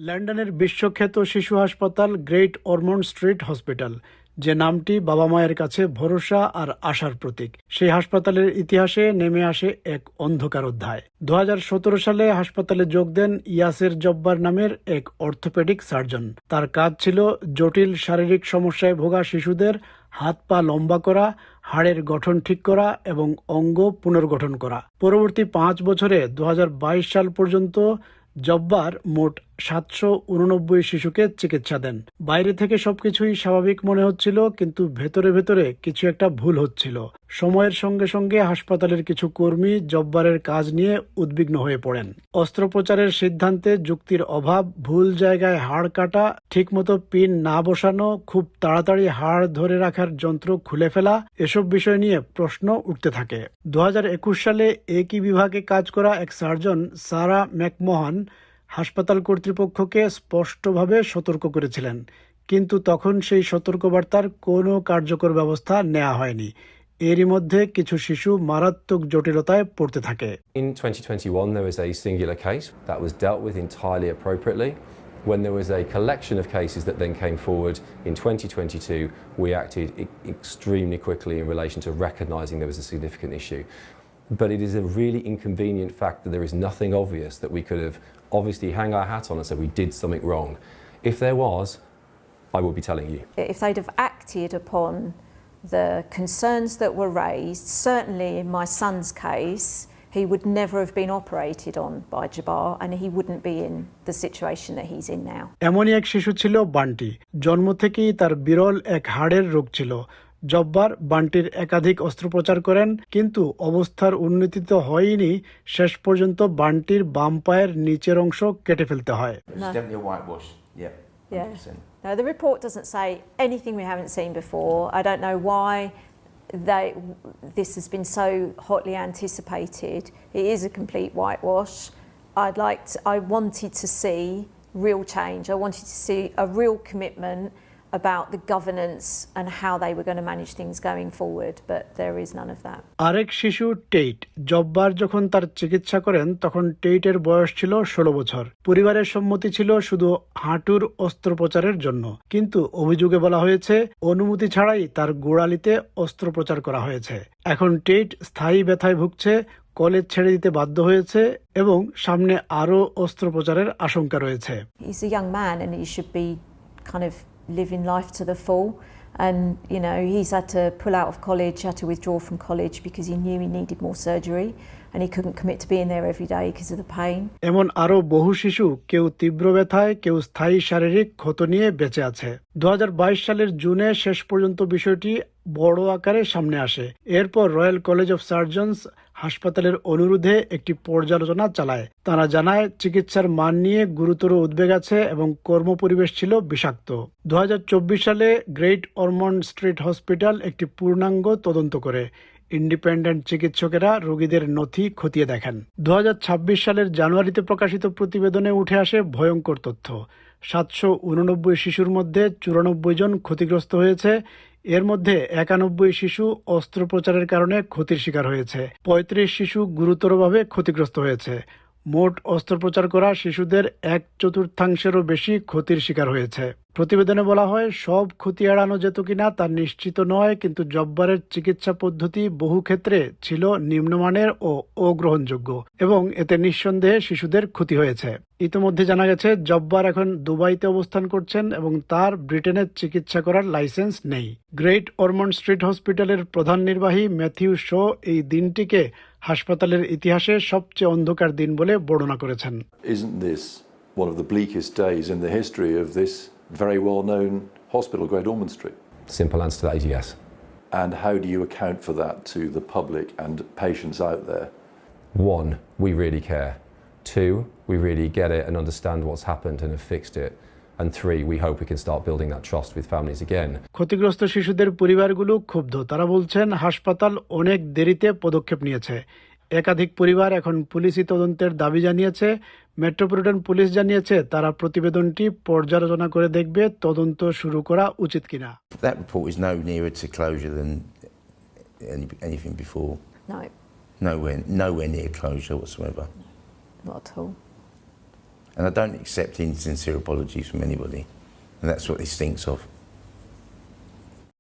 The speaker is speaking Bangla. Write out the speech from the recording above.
লন্ডনের বিশ্বখ্যাত শিশু হাসপাতাল গ্রেট অরমন্ড স্ট্রিট হসপিটাল, যে নামটি বাবা মায়ের কাছে ভরসা আর আশার প্রতীক, সেই হাসপাতালের ইতিহাসে নেমে আসে এক অন্ধকার অধ্যায়। 2017 সালে হাসপাতালে যোগ দেন ইয়াসের জব্বার নামের এক অর্থোপেডিক সার্জন। তার কাজ ছিল জটিল শারীরিক সমস্যায় ভোগা শিশুদের হাত পা লম্বা করা, হাড়ের গঠন ঠিক করা এবং অঙ্গ পুনর্গঠন করা। পরবর্তী 5 বছরে 2022 সাল পর্যন্ত জব্বার মোট 789 শিশুকে চিকিৎসা দেন। বাইরে থেকে সবকিছুই স্বাভাবিক মনে হচ্ছিল, কিন্তু ভেতরে ভেতরে কিছু একটা ভুল হচ্ছিল। সময়ের সঙ্গে সঙ্গে হাসপাতালের কিছু কর্মী জব্বারের কাজ নিয়ে উদ্বিগ্ন হয়ে পড়েন। অস্ত্রোপচারের সিদ্ধান্তে যুক্তির অভাব, ভুল জায়গায় হাড় কাটা, ঠিকমতো পিন না বসানো, খুব তাড়াতাড়ি হাড় ধরে রাখার যন্ত্র খুলে ফেলা, এসব বিষয় নিয়ে প্রশ্ন উঠতে থাকে। 2021 সালে একই বিভাগে কাজ করা এক সার্জন সারা ম্যাকমোহন হাসপাতাল কর্তৃপক্ষকে স্পষ্টভাবে সতর্ক করেছিলেন, কিন্তু তখন সেই সতর্কবার্তার কোনো কার্যকর ব্যবস্থা নেওয়া হয়নি। এরই মধ্যে কিছু শিশু মারাত্মক জটিলতায় পড়তে থাকে। In 2021 there was a singular case that was dealt with entirely appropriately. When there was a collection of cases that then came forward in 2022, we acted extremely quickly in relation to recognising there was a significant issue. But it is a really inconvenient fact that there is nothing obvious that we could have obviously hang our hat on and said we did something wrong. If there was, I will be telling you. If they'd have acted upon the concerns that were raised, certainly in my son's case, he would never have been operated on by Jabbar and he wouldn't be in the situation that he's in now. এমনই এক শিশু ছিল বান্টি। জন্ম থেকেই তার বিরল এক হাড়ের রোগ ছিল। জব্বার বান্টির একাধিক অস্ত্রোপচার করেন, কিন্তু অবস্থার উন্নতি তো হয়নি। শেষ পর্যন্ত বান্টির বাম পায়ের নিচের অংশ কেটে ফেলতে হয়। Definitely a whitewash. Yeah. 100%. No, the report doesn't say anything we haven't seen before. I don't know why this has been so hotly anticipated. It is a complete whitewash. I wanted to see real change. I wanted to see a real commitment about the governance and how they were going to manage things going forward, but there is none of that. আরেক শিশু টেইট। জব্বার যখন তার চিকিৎসা করেন তখন টেইটের বয়স ছিল 16 বছর। পরিবারের সম্মতি ছিল শুধু হাঁটুর অস্ত্রোপচারের জন্য, কিন্তু অভিযোগে বলা হয়েছে অনুমতি ছাড়াই তার গোড়ালিতে অস্ত্রোপচার করা হয়েছে। এখন টেইট স্থায়ী ব্যথায় ভুগছে, কলেজ ছেড়ে দিতে বাধ্য হয়েছে এবং সামনে আরও অস্ত্রোপচারের আশঙ্কা রয়েছে। He's a young man and he should be kind of living life to the full, and you know he's had to pull out of college, had to withdraw from college because he knew he needed more surgery and he couldn't commit to being there every day because of the pain. এমন আরো বহু শিশু, কেউ তীব্র ব্যথায়, কেউ স্থায়ী শারীরিক ক্ষত নিয়ে বেঁচে আছে। 2022 সালের জুনে শেষ পর্যন্ত বিষয়টি বড় আকারে সামনে আসে। এরপর রয়্যাল কলেজ অফ সার্জনস হাসপাতালের অনুরোধে একটি পর্যালোচনা চালায়। তারা জানায় চিকিৎসার মান নিয়ে গুরুতর উদ্বেগ আছে এবং কর্মপরিবেশ ছিল বিষাক্ত। 2024 সালে গ্রেট অরমন্ড স্ট্রিট হসপিটাল একটি পূর্ণাঙ্গ তদন্ত করে। ইন্ডিপেন্ডেন্ট চিকিৎসকেরা রোগীদের নথি খতিয়ে দেখেন। 2026 সালের জানুয়ারিতে প্রকাশিত প্রতিবেদনে উঠে আসে ভয়ঙ্কর তথ্য। 789 শিশুর মধ্যে 94 জন ক্ষতিগ্রস্ত হয়েছে। এর মধ্যে 91 শিশু অস্ত্রোপচারের কারণে ক্ষতির শিকার হয়েছে। 35 শিশু গুরুতরভাবে ক্ষতিগ্রস্ত হয়েছে। মোট অস্ত্রোপচার করা শিশুদের 1/4 বেশি ক্ষতির শিকার হয়েছে। প্রতিবেদনে বলা হয়, সব ক্ষতি এড়ানো যেত কিনা তা নিশ্চিত নয়, কিন্তু জব্বারের চিকিৎসা পদ্ধতি বহু ক্ষেত্রে ছিল নিম্নমানের ও অগ্রহণযোগ্য এবং এতে নিঃসন্দেহে শিশুদের ক্ষতি হয়েছে। ইতিমধ্যে জানা গেছে জব্বার এখন দুবাইতে অবস্থান করছেন এবং তার ব্রিটেনের চিকিৎসা করার লাইসেন্স নেই। গ্রেট অরমন্ড স্ট্রিট হসপিটালের প্রধান নির্বাহী ম্যাথিউ শো এই দিনটিকে হাসপাতালের ইতিহাসে সবচেয়ে অন্ধকার দিন বলে বর্ণনা করেছেন। Isn't this one of the bleakest days in the history of this very well-known hospital, Great Ormond Street? Simple answer to that is yes. And how do you account for that to the public and patients out there? 1, we really care. 2, we really get it and understand what's happened and have fixed it. And 3, we hope we can start building that trust with families again. ক্ষতিগ্রস্ত শিশুদের পরিবারগুলো ক্ষুব্ধ। তারা বলছেন হাসপাতাল অনেক দেরিতে পদক্ষেপ নিয়েছে। একাধিক পরিবার এখন পুলিশি তদন্তের দাবি জানিয়েছে। মেট্রোপলিটন পুলিশ জানিয়েছে তারা প্রতিবেদনটি পর্যালোচনা করে দেখবে তদন্ত শুরু করা উচিত কিনা। That report is no nearer to closure than anything before. No, Nowhere near closure whatsoever. not at all. And I don't accept insincere apologies from anybody. And that's what he stinks of.